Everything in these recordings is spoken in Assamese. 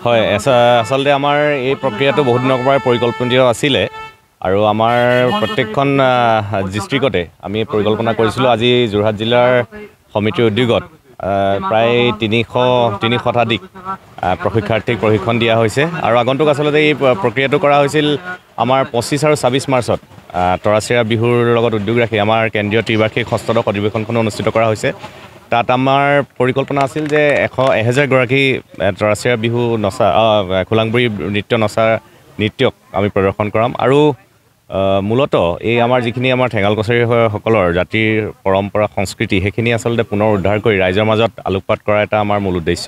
হয় আসলে আমাৰ এই প্ৰক্ৰিয়াটো বহুত দিনৰ পৰা পৰিকল্পনিত আছিল আৰু আমাৰ প্ৰত্যেকখন ডিস্ট্ৰিক্টতে আমি পৰিকল্পনা কৰিছিলোঁ আজি যোৰহাট জিলাৰ সমিতিৰ উদ্যোগত প্ৰায় 300 শতাধিক প্ৰশিক্ষাৰ্থীক প্ৰশিক্ষণ দিয়া হৈছে আৰু আগন্তুক আসলে এই প্ৰক্ৰিয়াটো কৰা হৈছিল আমাৰ 25 আৰু 26 মাৰ্চত তৰাচিৰা বিহুৰ লগত উদ্যোগ ৰাখি আমাৰ কেন্দ্ৰীয় ত্ৰিবাৰ্ষিক ষষ্ঠদশ অধিৱেশনখন অনুষ্ঠিত কৰা হৈছে তাত আমাৰ পৰিকল্পনা আছিল যে 1000 গৰাকী তৰাচিৰা বিহু নচা খোলাংগুৰি নৃত্যক আমি প্ৰদৰ্শন কৰাম আৰু মূলত এই আমাৰ যিখিনি আমাৰ ঠেঙাল কছাৰী সকলৰ জাতিৰ পৰম্পৰা সংস্কৃতি সেইখিনি আসলে পুনৰ উদ্ধাৰ কৰি ৰাইজৰ মাজত আলোকপাত কৰা এটা আমাৰ মূল উদ্দেশ্য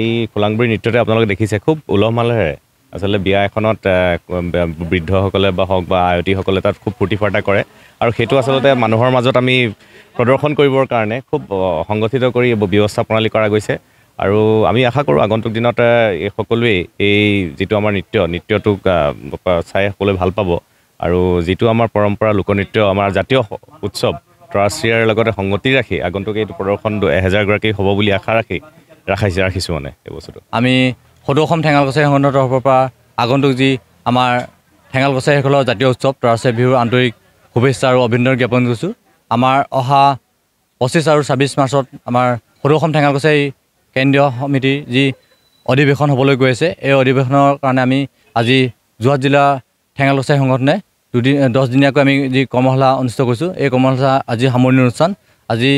এই খোলাংগুৰি নৃত্যতে আপোনালোকে দেখিছে খুব উলহ মালহেৰে আসলে বিয়া এখনত বৃদ্ধসকলে বা হওক বা আয়তীসকলে তাত খুব ফূৰ্তি ফাৰ্তা কৰে আৰু সেইটো আসলে মানুহৰ মাজত আমি প্ৰদৰ্শন কৰিবৰ কাৰণে খুব সংগঠিত কৰি ব্যৱস্থা প্ৰণালী কৰা গৈছে আৰু আমি আশা কৰোঁ আগন্তুক দিনত এই সকলোৱে এই যিটো আমাৰ নৃত্যটোক চাই সকলোৱে ভাল পাব আৰু যিটো আমাৰ পৰম্পৰা লোকনৃত্য আমাৰ জাতীয় উৎসৱ তৰাচিৰাৰ লগতে সংগতি ৰাখি আগন্তুক এইটো প্ৰদৰ্শন 1000 গৰাকী হ'ব বুলি আশা ৰাখিছোঁ মানে এই বস্তুটো আমি সদৌ অসম ঠেঙাল কছাৰী সংগঠনৰ তৰফৰ পৰা আগন্তুক যি আমাৰ ঠেঙাল কছাৰীসকলৰ জাতীয় উৎসৱ তৰাচিৰা বিহুৰ আন্তৰিক শুভেচ্ছা আৰু অভিনন্দন জ্ঞাপন কৰিছোঁ আমাৰ অহা 25 আৰু 26 মাৰ্চত আমাৰ সদৌ অসম ঠেঙাল কছাৰী কেন্দ্ৰীয় সমিতিৰ যি অধিৱেশন হ'বলৈ গৈ আছে এই অধিৱেশনৰ কাৰণে আমি আজি যোৰহাট জিলা ঠেঙাল কছাৰী সংগঠনে 10 দিনীয়াকৈ আমি যি কৰ্মশালা অনুষ্ঠিত কৰিছোঁ এই কৰ্মশালা আজি সামৰণি অনুষ্ঠান আজি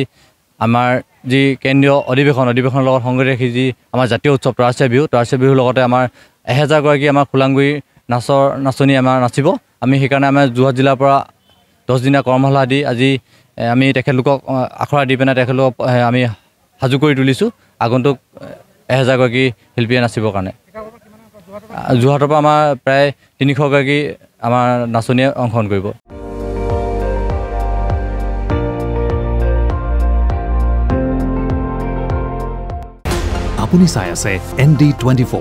আমাৰ যি কেন্দ্ৰীয় অধিৱেশনৰ লগত সংগতি ৰাখি যি আমাৰ জাতীয় উৎসৱ তৰাচিৰা বিহুৰ লগতে আমাৰ 1000 গৰাকী আমাৰ খোলাংগুৰি নাচনী আমাৰ নাচিব আমি সেইকাৰণে আমাৰ যোৰহাট জিলাৰ পৰা 10 দিনীয়া কৰ্মশালা দি আজি আমি তেখেতলোকক আখৰা দি পেলাই তেখেতলোকক আমি সাজু কৰি তুলিছোঁ আগন্তুক 1000 গৰাকী শিল্পীয়ে নাচিবৰ কাৰণে যোৰহাটৰ পৰা আমাৰ প্ৰায় 300 গৰাকী আমাৰ নাচনীয়ে অংশগ্ৰহণ কৰিব আপুনি চাই আছে ND24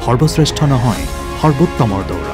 সৰ্বশ্ৰেষ্ঠ নহয় সৰ্বোত্তমৰ দৌৰ